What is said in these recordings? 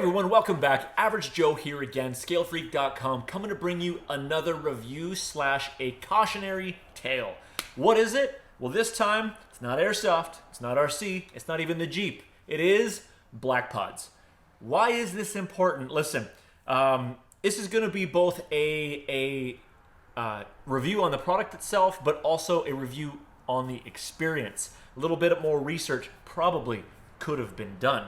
everyone, welcome back. Average Joe here again, ScaleFreak.com, coming to bring you another review slash a cautionary tale. What is it? Well, this time, it's not Airsoft, it's not RC, it's not even the Jeep. It is Black Pods. Why is this important? Listen, this is going to be both a review on the product itself, but also a review on the experience. A little bit more research probably could have been done.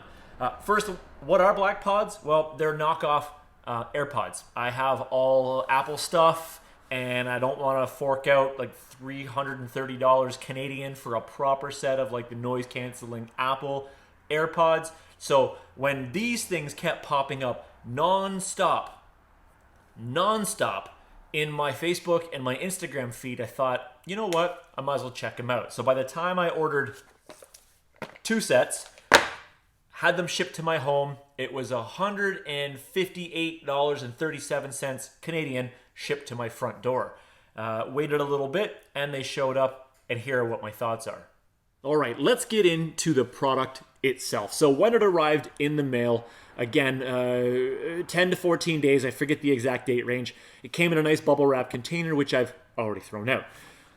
First, what are Black Pods? Well, they're knockoff AirPods. I have all Apple stuff, and I don't want to fork out like $330 Canadian for a proper set of like the noise-canceling Apple AirPods. So when these things kept popping up non-stop in my Facebook and my Instagram feed, I thought, you know what? I might as well check them out. So by the time I ordered 2 sets, had them shipped to my home, it was $158.37 Canadian shipped to my front door. Waited a little bit and they showed up, and here are what my thoughts are. All right, let's get into the product itself. So when it arrived in the mail, again, 10 to 14 days, I forget the exact date range. It came in a nice bubble wrap container, which I've already thrown out.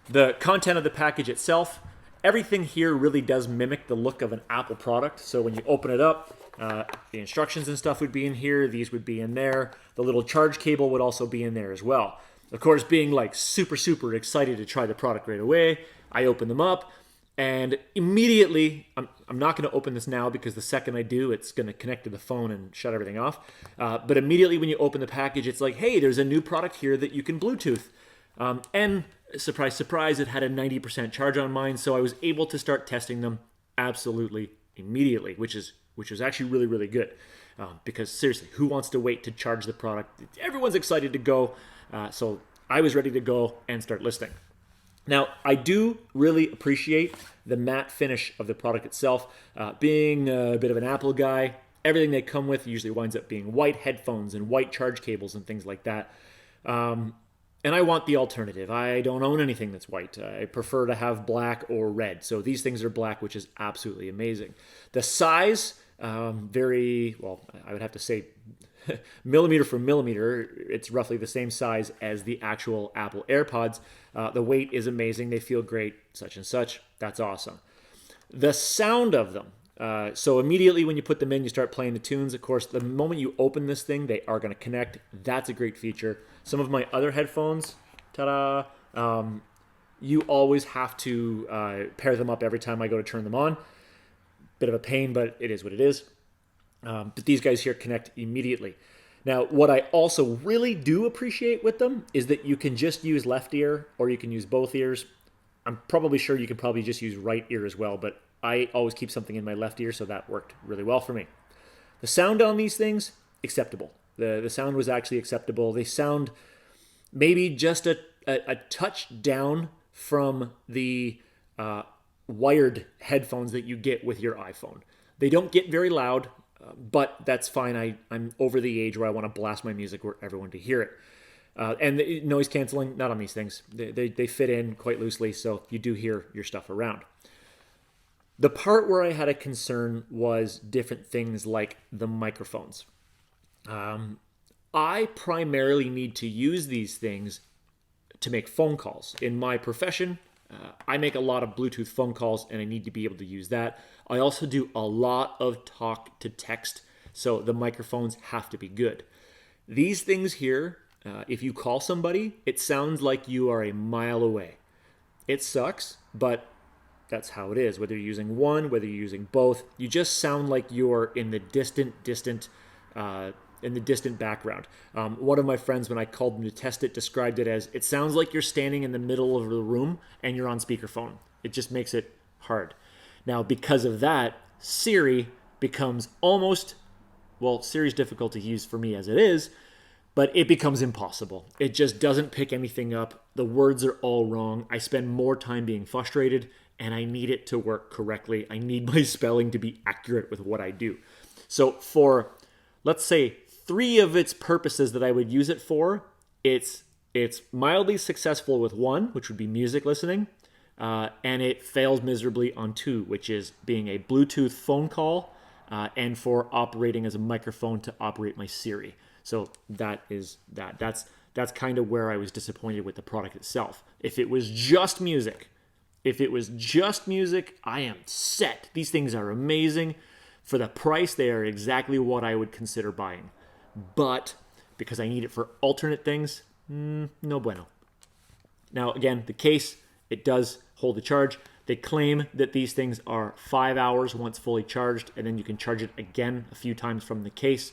The content of the package itself, everything here really does mimic the look of an Apple product. So when you open it up, the instructions and stuff would be in here. These would be in there. The little charge cable would also be in there as well. Of course, being like super excited to try the product right away, I open them up. And immediately, I'm not going to open this now because the second I do, it's going to connect to the phone and shut everything off. But immediately when you open the package, it's like, hey, there's a new product here that you can Bluetooth. And surprise, surprise, it had a 90% charge on mine, so I was able to start testing them absolutely immediately, which is actually really good. Because seriously, who wants to wait to charge the product? Everyone's excited to go, so I was ready to go and start listing. Now, I do really appreciate the matte finish of the product itself. Being a bit of an Apple guy, everything they come with usually winds up being white headphones and white charge cables and things like that. And I want the alternative. I don't own anything that's white. I prefer to have black or red. So these things are black, which is absolutely amazing. The size, I would have to say millimeter for millimeter, it's roughly the same size as the actual Apple AirPods. The weight is amazing. They feel great, such and such. That's awesome. The sound of them. So immediately when you put them in, you start playing the tunes. Of course, the moment you open this thing, they are going to connect. That's a great feature. Some of my other headphones, you always have to pair them up every time I go to turn them on. Bit of a pain, but it is what it is. But these guys here connect immediately. Now, what I also really do appreciate with them is that you can just use left ear or you can use both ears. I'm probably sure you can probably just use right ear as well, but I always keep something in my left ear, so that worked really well for me. The sound on these things, acceptable. The sound was actually acceptable. They sound maybe just a touch down from the wired headphones that you get with your iPhone. They don't get very loud, but that's fine. I'm over the age where I want to blast my music where everyone to hear it. And the noise canceling, not on these things. They fit in quite loosely, so you do hear your stuff around. The part where I had a concern was different things like the microphones. I primarily need to use these things to make phone calls. In my profession, I make a lot of Bluetooth phone calls, and I need to be able to use that. I also do a lot of talk to text, so the microphones have to be good. These things here, if you call somebody, it sounds like you are a mile away. It sucks, but that's how it is. Whether you're using one, whether you're using both, you just sound like you're in the distant background. One of my friends, when I called him to test it, described it as, it sounds like you're standing in the middle of the room and you're on speakerphone. It just makes it hard. Now, because of that, Siri becomes Siri's difficult to use for me as it is, but it becomes impossible. It just doesn't pick anything up. The words are all wrong. I spend more time being frustrated, and I need it to work correctly. I need my spelling to be accurate with what I do. So for, let's say, 3 of its purposes that I would use it for, it's mildly successful with 1, which would be music listening, and it fails miserably on 2, which is being a Bluetooth phone call and for operating as a microphone to operate my Siri. So that's kind of where I was disappointed with the product itself. If it was just music, I am set. These things are amazing. For the price, they are exactly what I would consider buying. But because I need it for alternate things, no bueno. Now, again, the case, it does hold the charge. They claim that these things are 5 hours once fully charged, and then you can charge it again a few times from the case.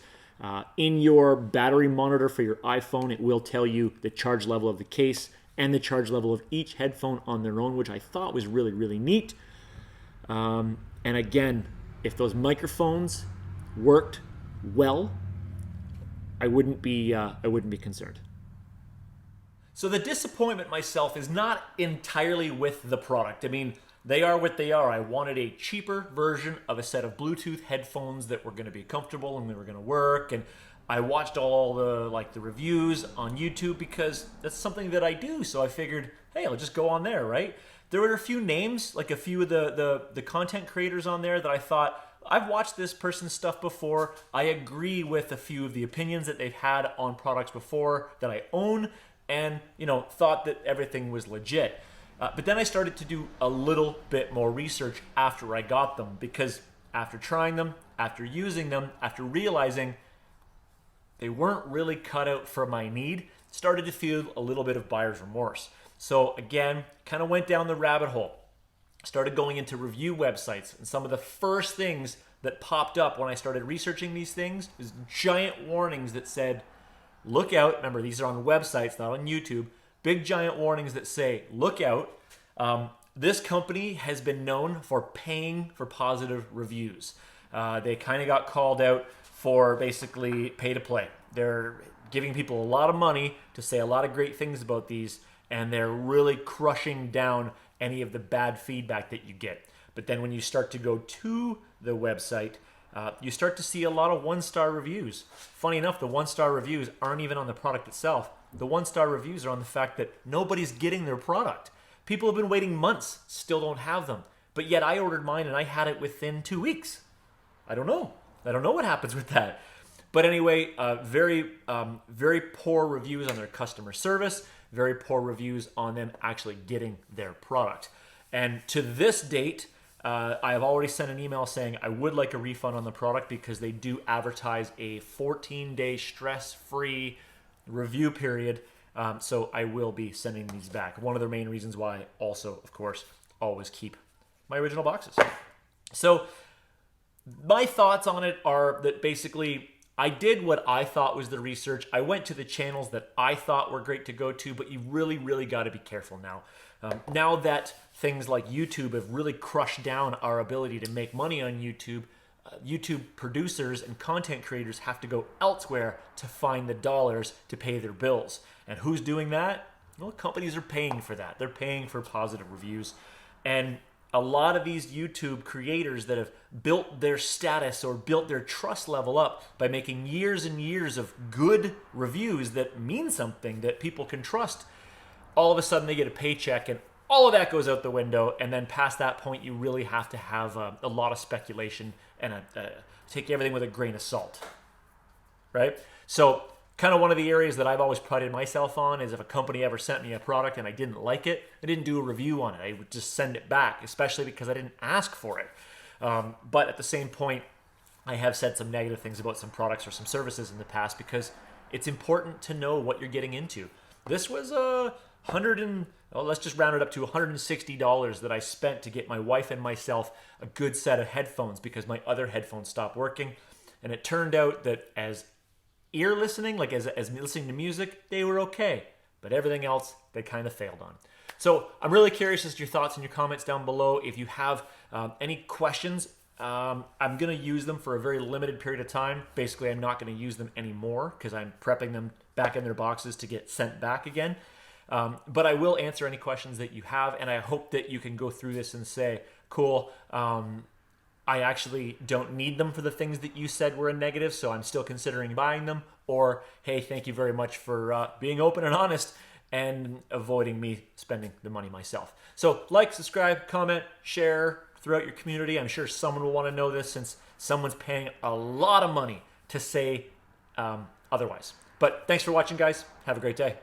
In your battery monitor for your iPhone, it will tell you the charge level of the case and the charge level of each headphone on their own, which I thought was really, really neat. And again, if those microphones worked well, I wouldn't be concerned. So the disappointment myself is not entirely with the product. I mean, they are what they are. I wanted a cheaper version of a set of Bluetooth headphones that were going to be comfortable and they were going to work. And I watched all the reviews on YouTube because that's something that I do. So I figured, hey, I'll just go on there, right? There were a few names, like a few of the content creators on there that I thought, I've watched this person's stuff before. I agree with a few of the opinions that they've had on products before that I own, and thought that everything was legit. But then I started to do a little bit more research after I got them, because after trying them, after using them, after realizing they weren't really cut out for my need, started to feel a little bit of buyer's remorse. So again, kind of went down the rabbit hole. Started going into review websites, and some of the first things that popped up when I started researching these things is giant warnings that said, look out. Remember, these are on websites, not on YouTube. Big giant warnings that say, look out. This company has been known for paying for positive reviews. They kind of got called out for basically pay to play. They're giving people a lot of money to say a lot of great things about these, and they're really crushing down any of the bad feedback that you get. But then when you start to go to the website, you start to see a lot of one-star reviews. Funny enough, the one-star reviews aren't even on the product itself. The one-star reviews are on the fact that nobody's getting their product. People have been waiting months, still don't have them. But yet I ordered mine and I had it within 2 weeks. I don't know what happens with that. But anyway, very poor reviews on their customer service, very poor reviews on them actually getting their product. And to this date, I have already sent an email saying I would like a refund on the product because they do advertise a 14-day stress-free review period. So I will be sending these back. One of the main reasons why I also, of course, always keep my original boxes. So my thoughts on it are that basically I did what I thought was the research. I went to the channels that I thought were great to go to, but you really, really got to be careful now. Now that things like YouTube have really crushed down our ability to make money on YouTube, YouTube producers and content creators have to go elsewhere to find the dollars to pay their bills. And who's doing that? Well, companies are paying for that. They're paying for positive reviews. And a lot of these YouTube creators that have built their status or built their trust level up by making years and years of good reviews that mean something, that people can trust, all of a sudden they get a paycheck and all of that goes out the window. And then past that point, you really have to have a lot of speculation and take everything with a grain of salt, right? So kind of one of the areas that I've always prided myself on is if a company ever sent me a product and I didn't like it, I didn't do a review on it. I would just send it back, especially because I didn't ask for it. But at the same point, I have said some negative things about some products or some services in the past because it's important to know what you're getting into. This was let's just round it up to $160 that I spent to get my wife and myself a good set of headphones because my other headphones stopped working. And it turned out that as ear listening, like as listening to music, they were okay. But everything else, they kind of failed on. So I'm really curious as to your thoughts and your comments down below. If you have any questions, I'm going to use them for a very limited period of time. Basically, I'm not going to use them anymore because I'm prepping them back in their boxes to get sent back again. But I will answer any questions that you have, and I hope that you can go through this and say, cool, I actually don't need them for the things that you said were a negative, so I'm still considering buying them. Or, hey, thank you very much for being open and honest and avoiding me spending the money myself. So like, subscribe, comment, share throughout your community. I'm sure someone will want to know this since someone's paying a lot of money to say otherwise. But thanks for watching, guys. Have a great day.